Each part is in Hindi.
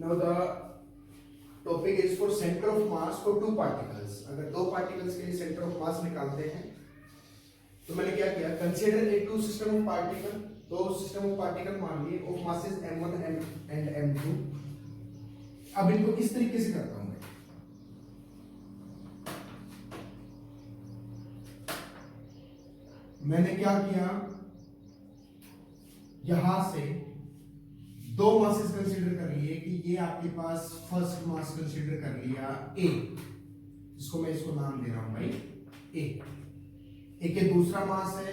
Now the topic is for center of mass for two particles. अगर दो particles के लिए center of mass निकालते हैं तो मैंने क्या किया, consider a two system of particle, दो system of particle मान लिए of masses m1 and m2. अब इनको इस तरीके से करता हूं मैं, मैंने क्या किया, यहां से दो मासेस कंसीडर कर लिए कि ये आपके पास फर्स्ट मास कंसीडर कर लिया ए, जिसको मैं इसको नाम दे रहा हूं भाई ए के दूसरा मास है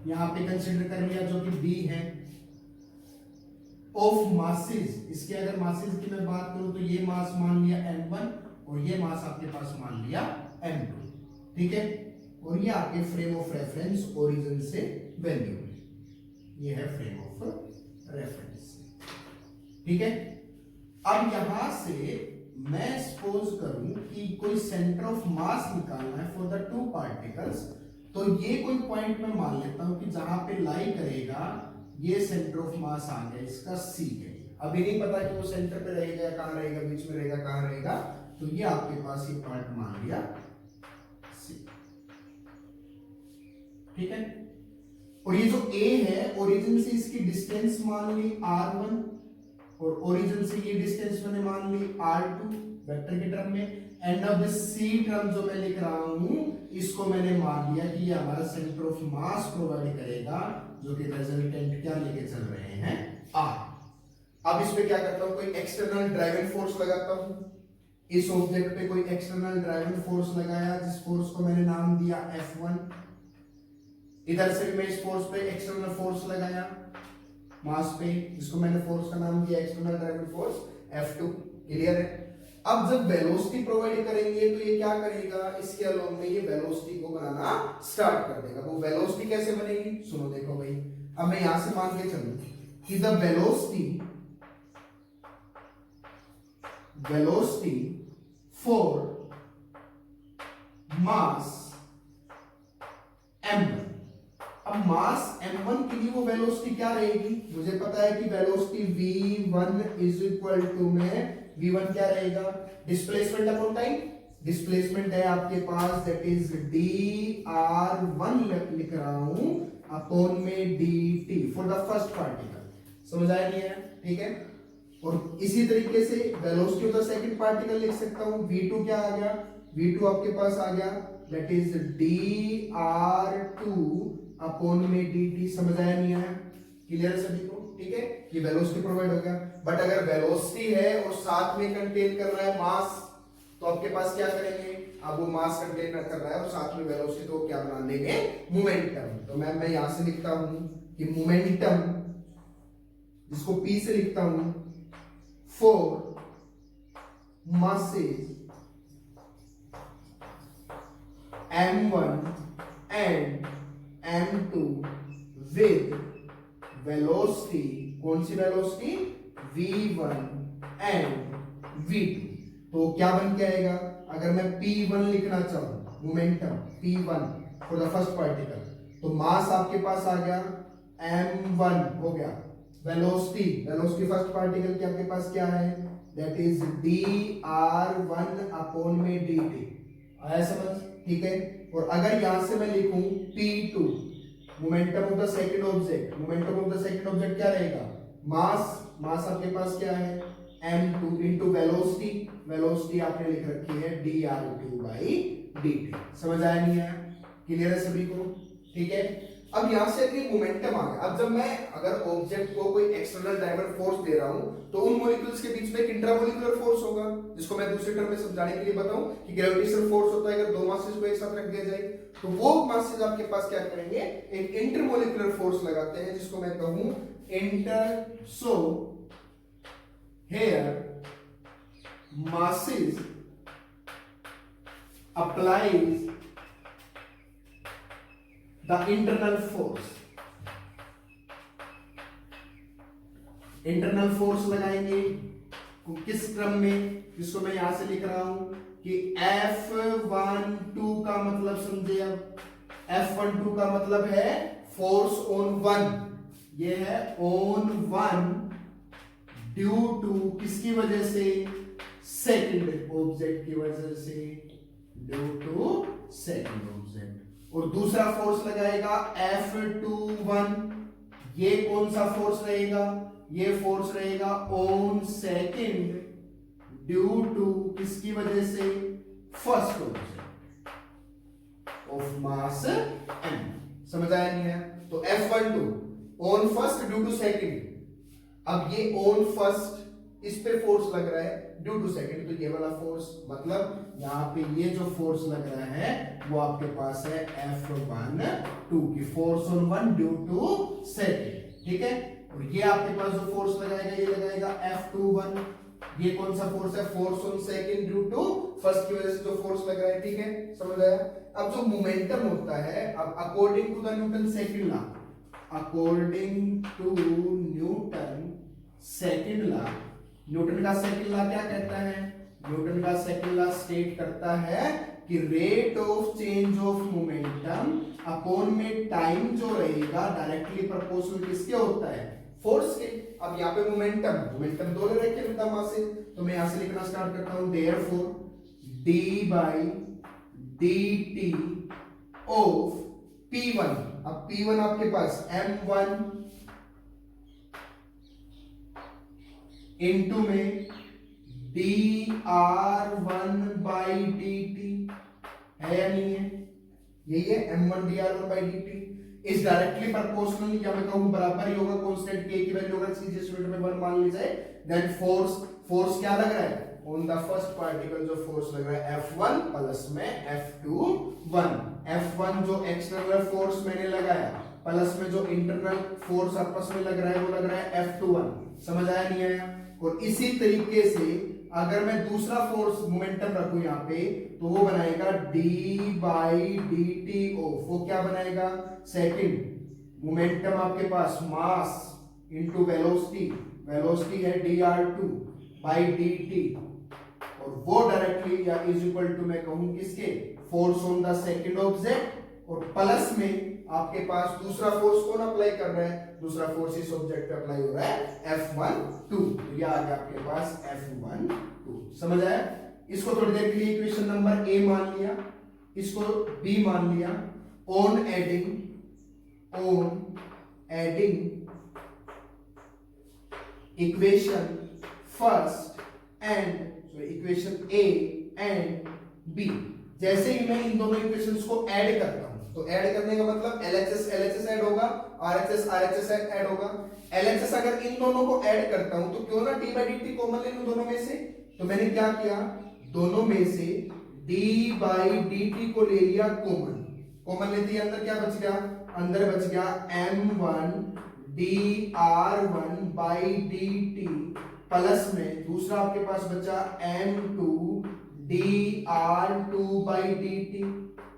यहां पे कंसीडर कर लिया जो कि बी है। ऑफ मासेस, इसके अगर मासेस की मैं बात करूं तो ये मास मान लिया m1 और ये मास आपके पास मान लिया m2, ठीक है। और ये आपके फ्रेम ऑफ रेफरेंस ओरिजिन से वैल्यू है, ये है फ्रेम ऑफ रेफरेंस, ठीक है। अब यहां से मैं सपोज करूं कि कोई सेंटर ऑफ मास निकालना है फॉर द टू पार्टिकल्स, तो ये कोई पॉइंट मैं मान लेता हूं कि जहां पे लाई करेगा ये सेंटर ऑफ मास आ गया इसका सी के लिए। अभी नहीं पता कि वो सेंटर पे रहेगा, कहां रहेगा, बीच में रहेगा, कहां रहेगा, तो ये आपके पास ये पॉइंट मान लिया सी, ठीक है। और ये जो A है ओरिजिन से इसकी डिस्टेंस मान ली r1 और ओरिजिन से ये डिस्टेंस मैंने मान ली r2 वेक्टर के टर्म में। End of this C term जो मैं लिख रहा हूं इसको मैंने मान लिया कि ये हमारा सेंटर ऑफ मास प्रोवाइड करेगा, जो कि रिजल्टेंट क्या लेके चल रहे हैं R। अब इस पे क्या करता हूं, कोई एक्सटर्नल ड्राइविंग फोर्स लगाता हूं, इस ऑब्जेक्ट पे कोई एक्सटर्नल ड्राइविंग फोर्स लगाया जिस फोर्स को मैंने नाम दिया F1। इधर से भी मैं इस फोर्स पे एक्सटर्नल फोर्स लगाया मास पे, जिसको मैंने फोर्स का नाम दिया external driving force F2, clear है। अब जब वेलोसिटी प्रोवाइड करेंगे तो ये क्या करेगा, इसके अलोंग में ये वेलोसिटी को बनाना स्टार्ट कर देगा। वो वेलोसिटी कैसे बनेगी, सुनो देखो भाई। अब मैं यहां से मान के चलूं कि the velocity for mass m1, अब मास m1 के लिए वो वेलोसिटी क्या रहेगी, मुझे पता है कि velocity v1 is equal to में v1 क्या रहेगा, डिस्प्लेसमेंट अपॉन टाइम। डिस्प्लेसमेंट है आपके पास दैट इज dr1 लिख रहा हूं अपॉन में dt for the first particle. समझ आया नहीं है, ठीक है। और इसी तरीके से velocity of the second particle लिख सकता हूं, v2 क्या आ गया, v2 आपके पास आ गया दैट इज dr2 अपॉन में dt। समझ आया नहीं है, क्लियर है सभी को, ठीक है। ये वेलोसिटी प्रोवाइड हो गया। बट अगर वेलोसिटी है और साथ में कंटेन कर रहा है मास, तो आपके पास क्या करेंगे, अब वो मास कंटेन कर रहा है और साथ में वेलोसिटी, तो क्या बना देंगे, मोमेंटम। तो मैं यहां से लिखता हूं कि मोमेंटम, जिसको p से लिखता हूं, for masses m1 and m2 with velocity, कौन सी वेलोसिटी, v1 एंड v2। तो क्या बन के आएगा, अगर मैं p1 लिखना चाहूं, momentum p1 for the first particle, तो मास आपके पास आ गया m1 हो गया, वेलोसिटी फर्स्ट पार्टिकल की आपके पास क्या है, दैट इज dr1 अपॉन में dt। आया समझ, ठीक है। और अगर यहां से मैं लिखूं p2, momentum of the second object, momentum of the second object क्या रहेगा, मास आपके पास क्या है m2 इनटू वेलोसिटी आपने लिख रखी है dr2 बाई dt। समझ आया नहीं आया, क्लियर है सभी को, ठीक है। अब यहां से अगली मोमेंटम आ गया। अब जब मैं अगर ऑब्जेक्ट को कोई एक्सटर्नल ड्राइविंग फोर्स दे रहा हूं तो उन मॉलिक्यूल्स के बीच में एक इंट्रामोलिकुलर फोर्स होगा, जिसको मैं दूसरे टर्म में समझाने के लिए बताऊं कि ग्रेविटेशनल फोर्स होता है अगर दो मासेस को एक साथ रख दिया जाए, तो वो मासेस आपके पास क्या करेंगे, एक इंटरमोलिकुलर फोर्स लगाते हैं, जिसको मैं कहूं inter. So here masses applies the internal force, internal force लगाएंगे किस क्रम में, जिसको मैं यहां से लिख रहा हूं कि F12 का मतलब समझे। अब F12 का मतलब है फोर्स ऑन वन, ये है ऑन वन ड्यू टू किसकी वजह से, सेकंड ऑब्जेक्ट की वजह से, ड्यू टू सेकंड ऑब्जेक्ट। और दूसरा फोर्स लगाएगा F21, ये कौन सा फोर्स रहेगा, ये फोर्स रहेगा ऑन सेकंड ड्यू टू किसकी वजह से, first object of mass m। समझ आया नहीं है? तो F12 on first due to second, अब ये ऑन फर्स्ट इस पे फोर्स लग रहा है ड्यू टू सेकंड, तो ये वाला फोर्स, मतलब यहाँ पे ये जो फोर्स लग रहा है वो आपके पास है F12 की force on one due to second, ठीक है। और ये आपके पास जो फोर्स लगाएगा ये लगाएगा F21, ये कौन सा फोर्स है, force on second due to first की वजह से जो फोर्स लग रहा है, ठीक है, समझ आया। अब जो मोमेंटम होता है, अब according to the Newton second law, according to Newton second law, Newton का सेकंड लॉ क्या कहता है, न्यूटन का सेकंड लॉ स्टेट करता है कि rate of change of momentum upon में टाइम जो रहेगा डायरेक्टली प्रोपोर्शनल किसके होता है, फोर्स के। अब यहाँ पे मोमेंटम दो ले रखे विद द मास, तो मैं यहां से लिखना स्टार्ट करता हूं, therefore d by dt of p1, अब p1 आपके पास m1 इनटू में dr1 by dt है या नहीं है, यही है m1 dr1 by dt is directly proportional, या मैं कहूं बराबर ही होगा कांस्टेंट k की वैल्यू अगर सीधे यूनिट में 1 मान ली जाए, देन फोर्स क्या लग रहा है ऑन द फर्स्ट पार्टिकल, जो फोर्स लग रहा है F1 प्लस में F21, F1 जो एक्सटर्नल फोर्स मैंने लगाया प्लस में जो इंटरनल फोर्स आपस में लग रहा है वो लग रहा है F21, समझ आया नहीं आया। और इसी तरीके से अगर मैं दूसरा फोर्स मोमेंटम रखूं यहाँ पे, तो वो बनाएगा d by dt ऑफ, वो क्या बनाएगा, सेकंड मोमेंटम आपके पास मास इनटू वेलोसिटी, वेलोसिटी है dr2 by dt, और वो डायरेक्टली या इज इक्वल टू मैं कहूं किसके, force on the second object, और प्लस में आपके पास दूसरा फोर्स कौन अप्लाई कर रहा है, दूसरा फोर्स इस ऑब्जेक्ट पे अप्लाई हो रहा है F12, तो ये आ गया आपके पास F12, समझ आया। इसको थोड़ी देर के लिए इक्वेशन नंबर A मान लिया, इसको B मान लिया, on adding equation first and equation A and B, जैसे ही मैं इन दोनों इक्वेशंस को ऐड करता हूं, तो ऐड करने का मतलब LHS ऐड होगा, RHS ऐड होगा। LHS अगर इन दोनों को ऐड करता हूं तो क्यों ना d by dt कॉमन ले लूं दोनों में से, तो मैंने क्या किया, दोनों में से d by dt को ले लिया कॉमन लेते ही अंदर क्या बच गया, अंदर बच गया m1 dr1 by dt plus में दूसरा आपके पास बचा m2 dr2 by dt,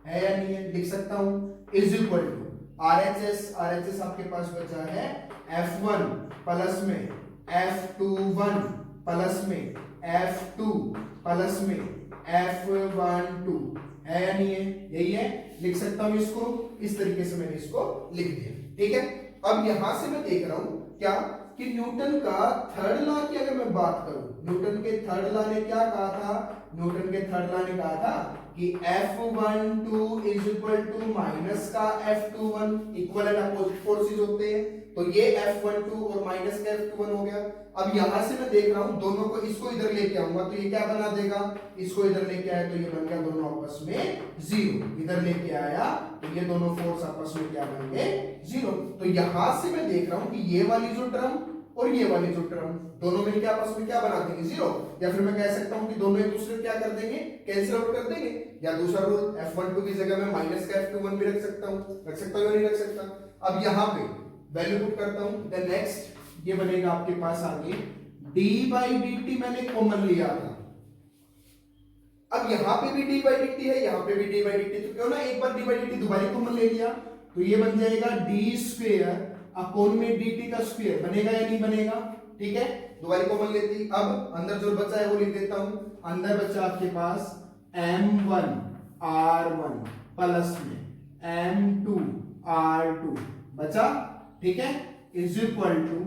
है या नहीं है, लिख सकता हूं, इज इक्वल टू RHS आपके पास बचा है F1 प्लस में F21 प्लस में F2 प्लस में F12, है या नहीं है, यही है, लिख सकता हूं इसको, इस तरीके से मैंने इसको लिख दिया, ठीक है। अब यहां से मैं देख रहा हूं क्या कि न्यूटन का थर्ड लॉ की अगर मैं बात करूं, न्यूटन के थर्ड लॉ ने क्या कहा था, न्यूटन के थर्ड लॉ ने कहा था कि F12 is equal to minus का F21, equal and opposite forces होते हैं, तो ये F12 और माइनस का F21 हो गया। अब यहां से मैं देख रहा हूं दोनों को, इसको इधर लेके आऊंगा तो ये क्या बना देगा, इसको इधर लेके आया तो ये बन गया दोनों आपस में जीरो, इधर लेके आया तो ये दोनों फोर्स आपस में क्या बन गए, जीरो। तो यहां से मैं देख रहा हूं कि ये वाली जो टर्म और ये वाली जो टर्म दोनों मिलकर आपस में क्या बना देंगे, जीरो, या फिर मैं कह सकता हूं कि दोनों एक दूसरे को क्या कर देंगे, कैंसिल आउट कर देंगे, या दूसरा रूल F12 की जगह मैं माइनस का F21 भी रख सकता हूं या नहीं रख सकता। अब यहां पे वैल्यू पुट करता हूं, देन नेक्स्ट ये बनेगा आपके पास आगे d by dt मैंने कॉमन लिया था, अब यहां पे भी d by dt है, यहां पे भी d by dt, तो क्यों ना एक बार d by dt दोबारा कॉमन ले लिया, तो ये बन जाएगा d स्क्वायर अपॉन में dt का स्क्वायर, बनेगा या नहीं बनेगा, ठीक है, दोबारा कॉमन लेती। अब अंदर जो बचा है वो लिख देता हूं, अंदर बचा आपके पास m1 r1 प्लस में m2 r2 बचा, ठीक है, is equal to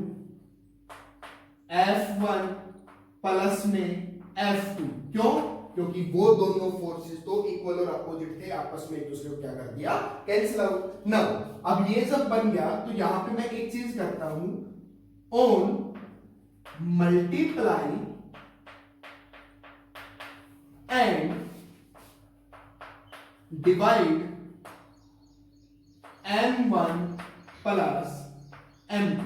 F1 plus में F2। क्यों? क्योंकि वो दोनों फोर्सेस तो इक्वल और अपोजिट थे, आपस में एक दूसरे को क्या कर दिया, कैंसिल आउट। नाउ अब ये जब बन गया तो यहां पे मैं एक चीज करता हूं, on multiply and divide M1 plus M2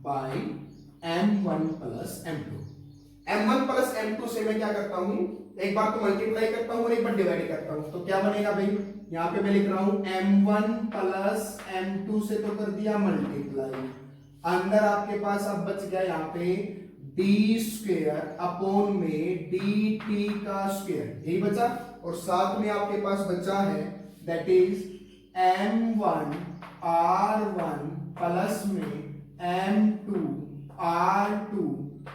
by M1 plus M2। M1 plus M2 से मैं क्या करता हूं, एक बार तो मल्टीप्लाई करता हूं और एक बार डिवाइड करता हूं, तो क्या बनेगा भाई, यहां पे मैं लिख रहा हूं M1 प्लस M2 से तो कर दिया मल्टीप्लाई, अंदर आपके पास अब बच गया यहां पे डी स्क्वायर अपॉन में डी टी का स्क्वायर, यही बचा, और साथ में आपके पास बचा है that is M1 R1 plus में M2 R2,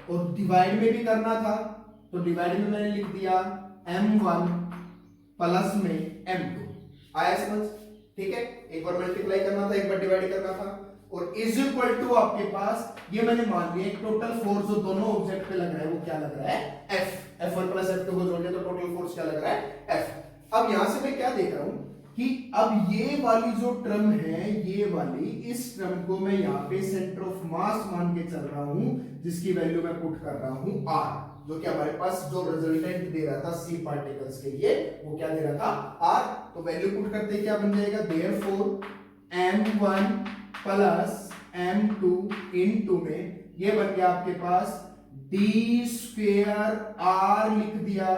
और डिवाइड में भी करना था तो डिवाइड में मैंने लिख दिया M1 प्लस में M2। आया समझ? ठीक है, एक बार मल्टीप्लाई करना था, एक बार डिवाइड करना था, और इज इक्वल टू आपके पास ये मैंने मान लिया टोटल फोर्स जो दोनों ऑब्जेक्ट पे लग रहा है वो क्या लग रहा है, F। F1 प्लस F2 को जोड़ दिया तो टोटल फोर्स क्या लग रहा है, F। अब यहां से मैं क्या देख रहा हूं कि अब ये वाली जो टर्म है, ये वाली, इस टर्म को मैं यहाँ पे सेंटर ऑफ मास मान के चल रहा हूं, जिसकी वैल्यू मैं पुट कर रहा हूं R, जो कि हमारे पास जो रिजल्टेंट दे रहा था C पार्टिकल्स के लिए वो क्या दे रहा था, R। तो वैल्यू पुट करते क्या बन जाएगा, therefore M1 plus M2 into में ये बन गया आपके पास डी स्क्वायर R लिख दिया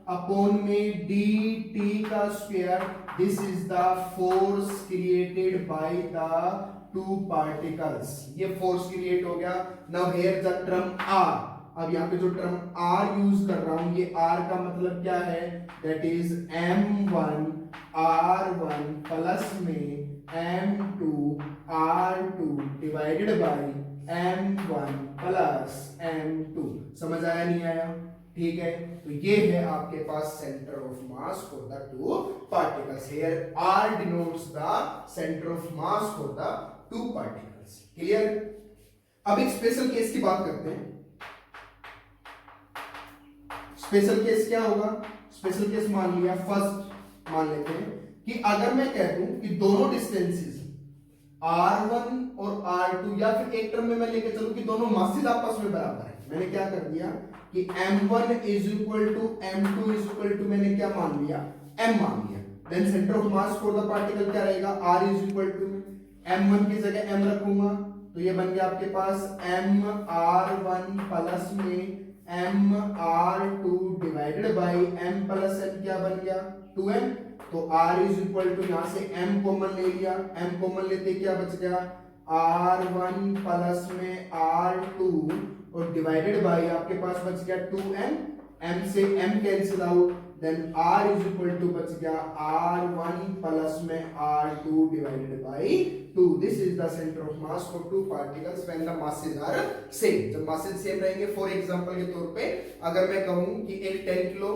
अपॉन में डी टी का square, this is the force created by the two particles. ये फोर्स क्रिएट हो गया। Now here the term R, अब यहाँ पे जो टर्म R यूज कर रहा हूं, ये R का मतलब क्या है, that is M1 R1 plus में M2 R2 divided bye M1 plus M2। समझ आया नहीं आया? ठीक है, तो ये है आपके पास centre of mass for the two particles. Here R denotes the centre of mass for the two particles. Clear? अब एक स्पेशल केस की बात करते हैं। स्पेशल केस क्या होगा, स्पेशल केस मान लिया, फर्स्ट मान लेते हैं कि अगर मैं कह दूं कि दोनों डिस्टेंसेस R1 और R2, या फिर एक टर्म में मैं लेके चलूं कि दोनों मासेस आपस में बराबर है। मैंने क्या कर दिया कि M1 is equal to M2 is equal to, मैंने क्या मान लिया, M मान लिया। Then centre of mass for the particle क्या रहेगा, R is equal to, M1 की जगह M रखूंगा तो ये बन गया आपके पास MR1 प्लस में MR2 divided by M plus M, क्या बन गया 2M। तो R इज इक्वल टू, यहां से M कॉमन ले लिया, M कॉमन लेते क्या बच गया, R1 प्लस में R2 और डिवाइडेड बाय आपके पास बच गया 2M, M से M cancel out, then R is equal to बच गया R1 प्लस में R2 divided by 2। This is the centre of mass for two particles when the masses are same. जब मासेस सेम रहेंगे, फॉर एग्जांपल के तौर पे अगर मैं कहूं कि एक 10 किलो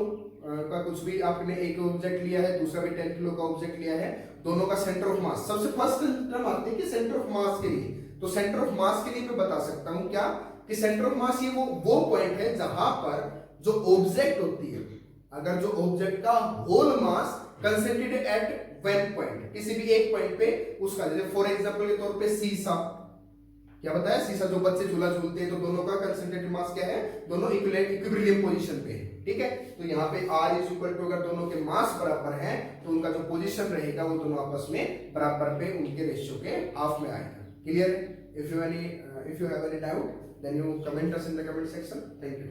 का कुछ भी आपने एक ऑब्जेक्ट लिया है, दूसरा भी 10 किलो का ऑब्जेक्ट लिया है, दोनों का सेंटर ऑफ मास, सबसे फर्स्ट टर्म आती है कि सेंटर ऑफ मास के लिए, तो सेंटर ऑफ मास के लिए मैं बता सकता हूं क्या कि सेंटर ऑफ मास ये वो पॉइंट है जहां पर जो ऑब्जेक्ट होती है, अगर जो ऑब्जेक्ट का whole mass concentrated at one point, किसी भी एक पॉइंट पे उसका, जैसे फॉर एग्जांपल के तौर पे शीशा, क्या बताया, शीशा जो बच्चे झूला झूलते हैं तो दोनों का कंसंट्रेटेड मास क्या है, दोनों इक्विलिब्रियम पोजीशन पे है। ठीक है, तो यहाँ पे R इज इक्वल टू, अगर दोनों के मास बराबर हैं तो उनका जो पोजीशन रहेगा वो दोनों आपस में बराबर पे उनके रेशियो के हाफ में आएगा। Clear? If you have any doubt then you comment us in the comment section. Thank you.